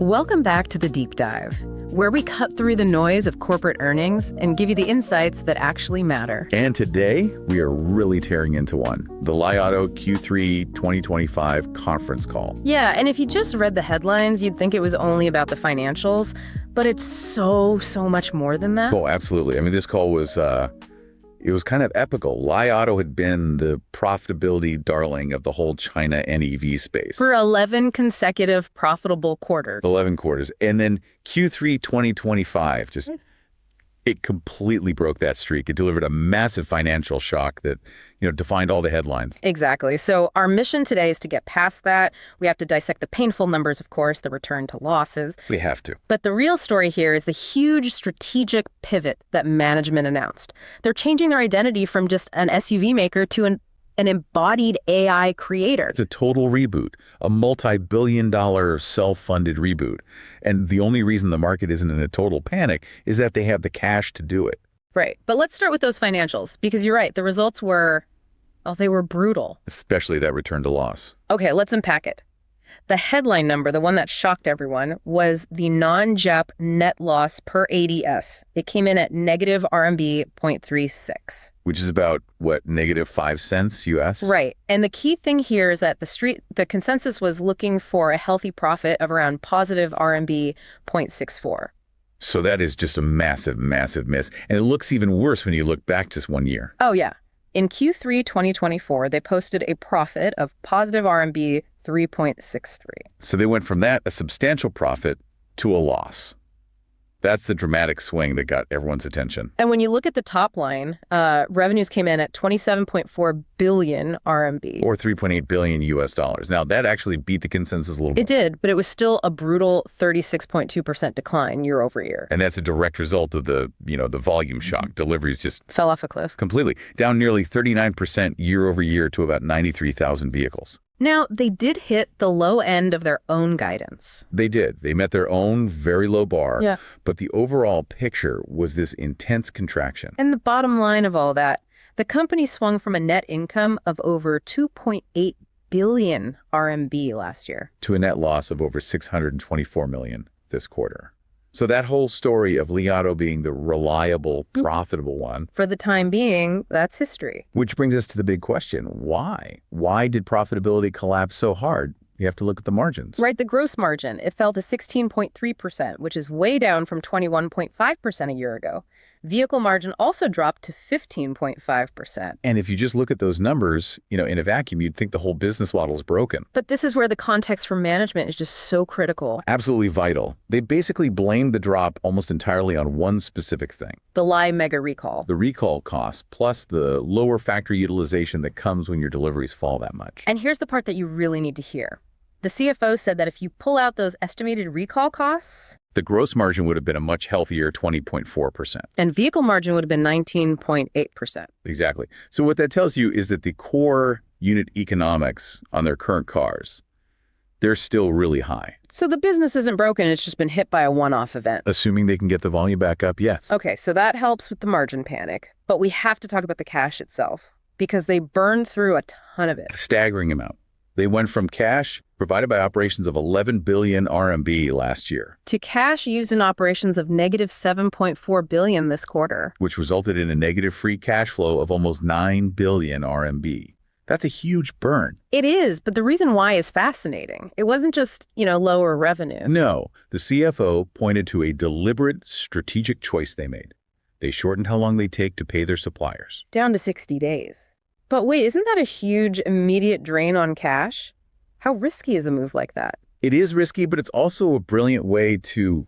Welcome back to The Deep Dive, where we cut through the noise of corporate earnings and give you the insights that actually matter. And today, we are really tearing into one, the Li Auto Q3 2025 conference call. Yeah, and if you just read the headlines, you'd think it was only about the financials, but it's so much more than that. Oh, absolutely. I mean, this call was, it was kind of epical. Li Auto had been the profitability darling of the whole China NEV space. For 11 consecutive profitable quarters. 11 quarters. And then Q3 2025, it completely broke that streak. It delivered a massive financial shock that, defined all the headlines. Exactly. So our mission today is to get past that. We have to dissect the painful numbers, of course, the return to losses. We have to. But the real story here is the huge strategic pivot that management announced. They're changing their identity from just an SUV maker to an embodied AI creator. It's a total reboot, a multi-billion-dollar self-funded reboot. And the only reason the market isn't in a total panic is that they have the cash to do it. Right. But let's start with those financials, because you're right. The results were, they were brutal. Especially that return to loss. Okay, let's unpack it. The headline number, the one that shocked everyone, was the non-GAAP net loss per ADS. It came in at negative RMB 0.36. Which is about, negative 5 cents US? Right. And the key thing here is that the consensus was looking for a healthy profit of around positive RMB 0.64. So that is just a massive, massive miss. And it looks even worse when you look back just 1 year. Oh, yeah. In Q3 2024, they posted a profit of positive RMB 3.63. So they went from that, a substantial profit, to a loss. That's the dramatic swing that got everyone's attention. And when you look at the top line, revenues came in at 27.4 billion RMB. Or 3.8 billion US dollars. Now, that actually beat the consensus a little bit. It did, but it was still a brutal 36.2% decline year over year. And that's a direct result of the volume shock. Deliveries just fell off a cliff. Completely. Down nearly 39% year over year to about 93,000 vehicles. Now, they did hit the low end of their own guidance. They did. They met their own very low bar. Yeah. But the overall picture was this intense contraction. And the bottom line of all that, the company swung from a net income of over 2.8 billion RMB last year to a net loss of over 624 million this quarter. So that whole story of Li Auto being the reliable, profitable one. For the time being, that's history. Which brings us to the big question. Why? Why did profitability collapse so hard? You have to look at the margins. Right, the gross margin. It fell to 16.3%, which is way down from 21.5% a year ago. Vehicle margin also dropped to 15.5%. And if you just look at those numbers, in a vacuum, you'd think the whole business model is broken. But this is where the context for management is just so critical. Absolutely vital. They basically blamed the drop almost entirely on one specific thing. The Li mega recall. The recall costs, plus the lower factory utilization that comes when your deliveries fall that much. And here's the part that you really need to hear. The CFO said that if you pull out those estimated recall costs, the gross margin would have been a much healthier 20.4%. And vehicle margin would have been 19.8%. Exactly. So what that tells you is that the core unit economics on their current cars, they're still really high. So the business isn't broken, it's just been hit by a one-off event. Assuming they can get the volume back up, yes. Okay, so that helps with the margin panic. But we have to talk about the cash itself, because they burned through a ton of it. A staggering amount. They went from cash provided by operations of 11 billion RMB last year to cash used in operations of negative 7.4 billion this quarter, which resulted in a negative free cash flow of almost 9 billion RMB. That's a huge burn. It is, but the reason why is fascinating. It wasn't just, lower revenue. No, the CFO pointed to a deliberate strategic choice they made. They shortened how long they take to pay their suppliers. Down to 60 days. But wait, isn't that a huge immediate drain on cash? How risky is a move like that? It is risky, but it's also a brilliant way to,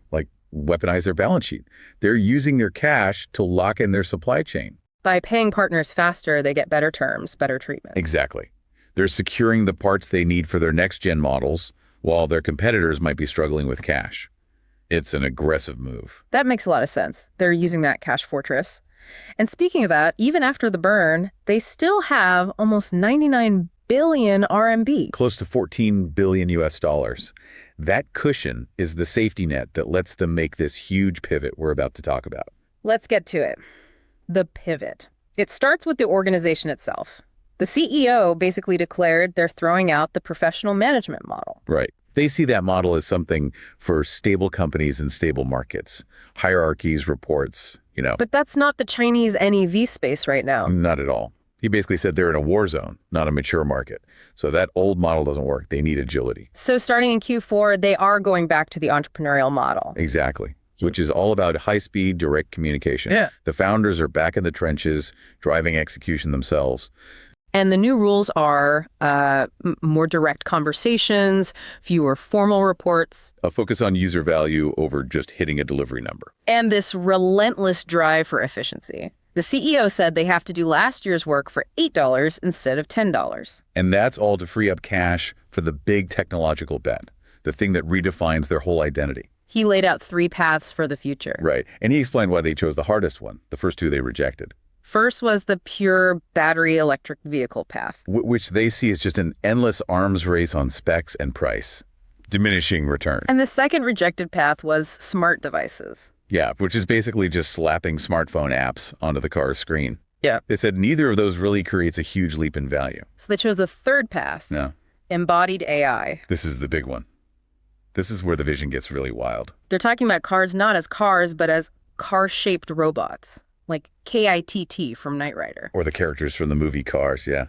weaponize their balance sheet. They're using their cash to lock in their supply chain. By paying partners faster, they get better terms, better treatment. Exactly. They're securing the parts they need for their next-gen models, while their competitors might be struggling with cash. It's an aggressive move. That makes a lot of sense. They're using that cash fortress. And speaking of that, even after the burn, they still have almost 99 billion RMB. Close to 14 billion US dollars. That cushion is the safety net that lets them make this huge pivot we're about to talk about. Let's get to it. The pivot. It starts with the organization itself. The CEO basically declared they're throwing out the professional management model. Right. They see that model as something for stable companies and stable markets. Hierarchies, reports, But that's not the Chinese NEV space right now. not at all. He basically said they're in a war zone, not a mature market. So that old model doesn't work. They need agility. So starting in Q4, they are going back to the entrepreneurial model. Exactly. Which is all about high-speed, direct communication. Yeah. The founders are back in the trenches, driving execution themselves. And the new rules are more direct conversations, fewer formal reports, A focus on user value over just hitting a delivery number. and this relentless drive for efficiency. The CEO said they have to do last year's work for $8 instead of $10. And that's all to free up cash for the big technological bet, the thing that redefines their whole identity. He laid out 3 paths for the future. Right. And he explained why they chose the hardest one. The first 2 they rejected. First was the pure battery electric vehicle path. Which they see as just an endless arms race on specs and price, diminishing return. And the second rejected path was smart devices. Yeah, which is basically just slapping smartphone apps onto the car's screen. Yeah. They said neither of those really creates a huge leap in value. So they chose the third path, No, embodied AI. this is the big one. This is where the vision gets really wild. They're talking about cars not as cars, but as car-shaped robots, like KITT from Knight Rider. Or the characters from the movie Cars, yeah.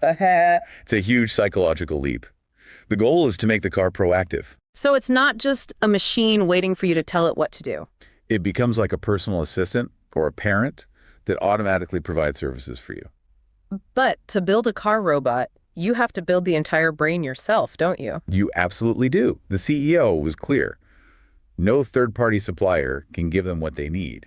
It's a huge psychological leap. The goal is to make the car proactive. So it's not just a machine waiting for you to tell it what to do. It becomes like a personal assistant or a parent that automatically provides services for you. But to build a car robot, you have to build the entire brain yourself, don't you? You absolutely do. The CEO was clear. No third-party supplier can give them what they need,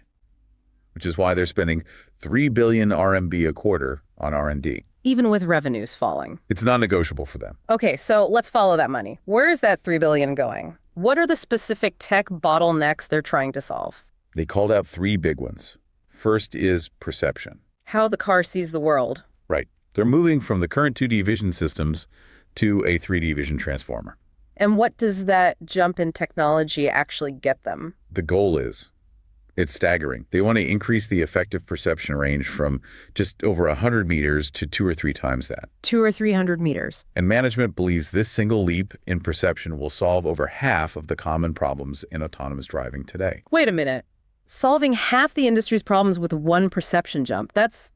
which is why they're spending 3 billion RMB a quarter on R&D. Even with revenues falling. It's non-negotiable for them. Okay, so let's follow that money. Where is that $3 billion going? What are the specific tech bottlenecks they're trying to solve? They called out 3 big ones. First is perception. How the car sees the world. Right. They're moving from the current 2D vision systems to a 3D vision transformer. And what does that jump in technology actually get them? The goal is, it's staggering. They want to increase the effective perception range from just over 100 meters to 2 or 3 times that. 200 or 300 meters. And management believes this single leap in perception will solve over half of the common problems in autonomous driving today. Wait a minute. Solving half the industry's problems with one perception jump. That's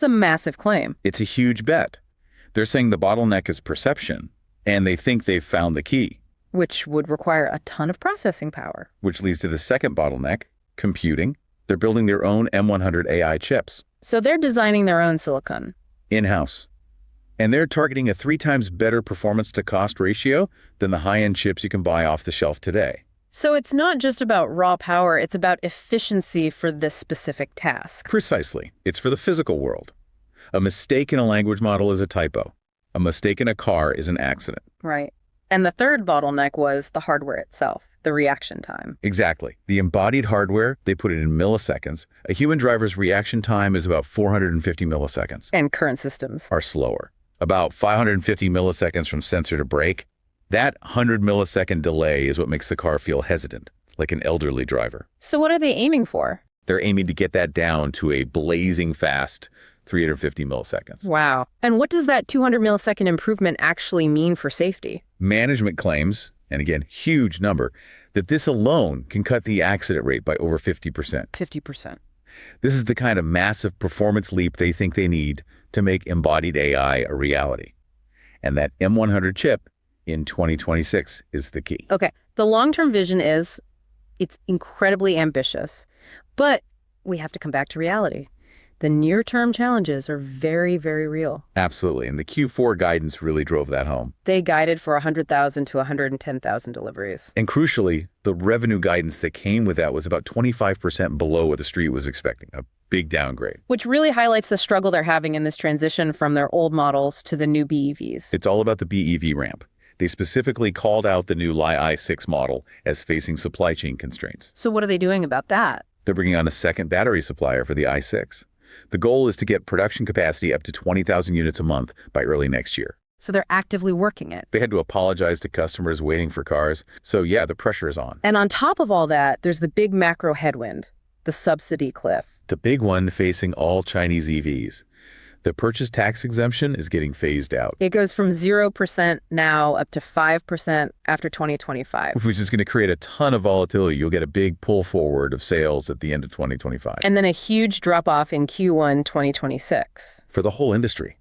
a massive claim. It's a huge bet. They're saying the bottleneck is perception, and they think they've found the key. Which would require a ton of processing power. Which leads to the second bottleneck, computing. They're building their own M100 AI chips. So they're designing their own silicon. In-house. And they're targeting a 3 times better performance to cost ratio than the high-end chips you can buy off the shelf today. So it's not just about raw power, it's about efficiency for this specific task. Precisely. It's for the physical world. A mistake in a language model is a typo. A mistake in a car is an accident. Right. And the third bottleneck was the hardware itself, the reaction time. Exactly. The embodied hardware, they put it in milliseconds. A human driver's reaction time is about 450 milliseconds. And current systems Are slower. About 550 milliseconds from sensor to brake. That 100 millisecond delay is what makes the car feel hesitant, like an elderly driver. So what are they aiming for? They're aiming to get that down to a blazing fast 350 milliseconds. Wow. And what does that 200 millisecond improvement actually mean for safety? Management claims, and again, huge number, that this alone can cut the accident rate by over 50%. 50%. This is the kind of massive performance leap they think they need to make embodied AI a reality. And that M100 chip in 2026 is the key. Okay. The long-term vision is, it's incredibly ambitious, but we have to come back to reality. The near-term challenges are very, very real. Absolutely. And the Q4 guidance really drove that home. They guided for 100,000 to 110,000 deliveries. And crucially, the revenue guidance that came with that was about 25% below what the street was expecting, a big downgrade. Which really highlights the struggle they're having in this transition from their old models to the new BEVs. It's all about the BEV ramp. They specifically called out the new Li i6 model as facing supply chain constraints. So what are they doing about that? They're bringing on a second battery supplier for the i6. The goal is to get production capacity up to 20,000 units a month by early next year. So they're actively working it. They had to apologize to customers waiting for cars. So yeah, the pressure is on. And on top of all that, there's the big macro headwind, the subsidy cliff. The big one facing all Chinese EVs. The purchase tax exemption is getting phased out, It goes from 0% now up to 5% after 2025. which is going to create a ton of volatility. You'll get a big pull forward of sales at the end of 2025. And then a huge drop-off in Q1 2026. For the whole industry.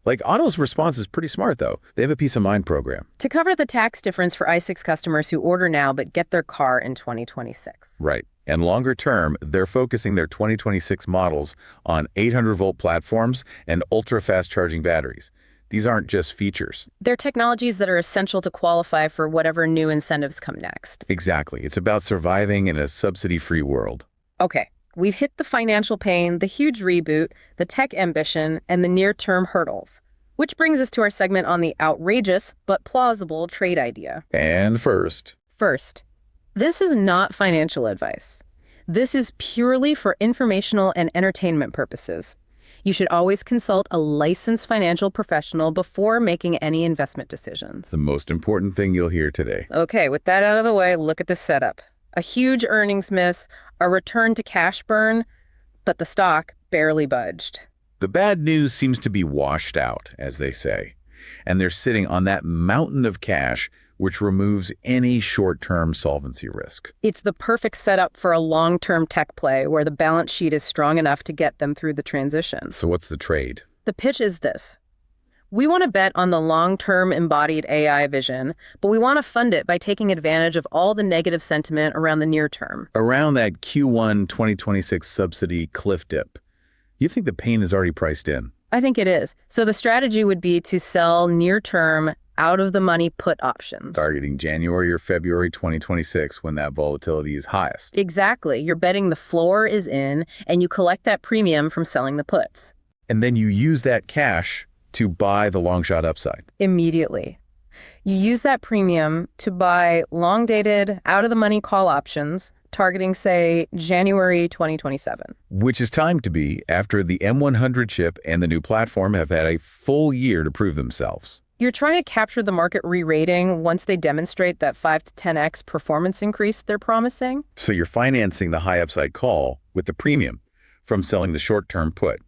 Like, Auto's response is pretty smart, though. They have a peace of mind program. To cover the tax difference for i6 customers who order now but get their car in 2026. Right. And longer term, they're focusing their 2026 models on 800-volt platforms and ultra-fast charging batteries. These aren't just features. They're technologies that are essential to qualify for whatever new incentives come next. Exactly. It's about surviving in a subsidy-free world. Okay, we've hit the financial pain, the huge reboot, the tech ambition, and the near-term hurdles. Which brings us to our segment on the outrageous but plausible trade idea. And first, This is not financial advice. This is purely for informational and entertainment purposes. You should always consult a licensed financial professional before making any investment decisions. the most important thing you'll hear today. Okay, with that out of the way, look at the setup. A huge earnings miss, a return to cash burn, but the stock barely budged. The bad news seems to be washed out, as they say. And they're sitting on that mountain of cash, which removes any short-term solvency risk. It's the perfect setup for a long-term tech play where the balance sheet is strong enough to get them through the transition. So what's the trade? The pitch is this. We want to bet on the long-term embodied AI vision, but we want to fund it by taking advantage of all the negative sentiment around the near term. Around that Q1 2026 subsidy cliff dip, you think the pain is already priced in? I think it is. So the strategy would be to sell near-term, out-of-the-money put options. Targeting January or February 2026 when that volatility is highest. Exactly. You're betting the floor is in, and you collect that premium from selling the puts. And then you use that cash to buy the long shot upside. Immediately. You use that premium to buy long-dated, out-of-the-money call options targeting, say, January 2027. Which is timed to be after the M100 chip and the new platform have had a full year to prove themselves. You're trying to capture the market re-rating once they demonstrate that 5 to 10x performance increase they're promising. So you're financing the high upside call with the premium from selling the short-term put,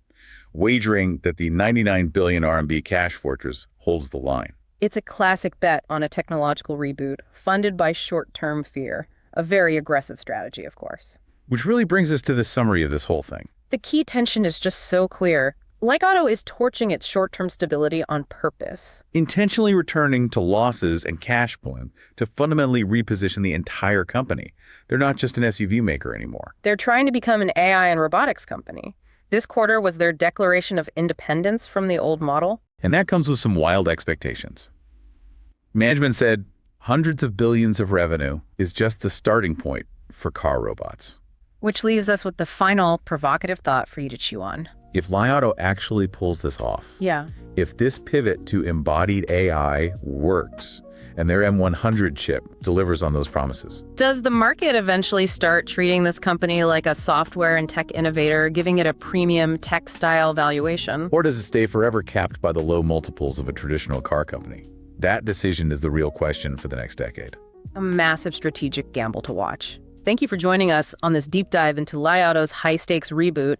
wagering that the 99 billion RMB cash fortress holds the line. It's a classic bet on a technological reboot, funded by short-term fear. A very aggressive strategy, of course. Which really brings us to the summary of this whole thing. The key tension is just so clear. Like Auto is torching its short-term stability on purpose. Intentionally returning to losses and cash burn to fundamentally reposition the entire company. They're not just an SUV maker anymore. They're trying to become an AI and robotics company. This quarter was their declaration of independence from the old model. And that comes with some wild expectations. Management said hundreds of billions of revenue is just the starting point for car robots. Which leaves us with the final provocative thought for you to chew on. If Li Auto actually pulls this off, Yeah. if this pivot to embodied AI works, and their M100 chip delivers on those promises. Does the market eventually start treating this company like a software and tech innovator, giving it a premium tech-style valuation? Or does it stay forever capped by the low multiples of a traditional car company? That decision is the real question for the next decade. A massive strategic gamble to watch. Thank you for joining us on this deep dive into Li Auto's high-stakes reboot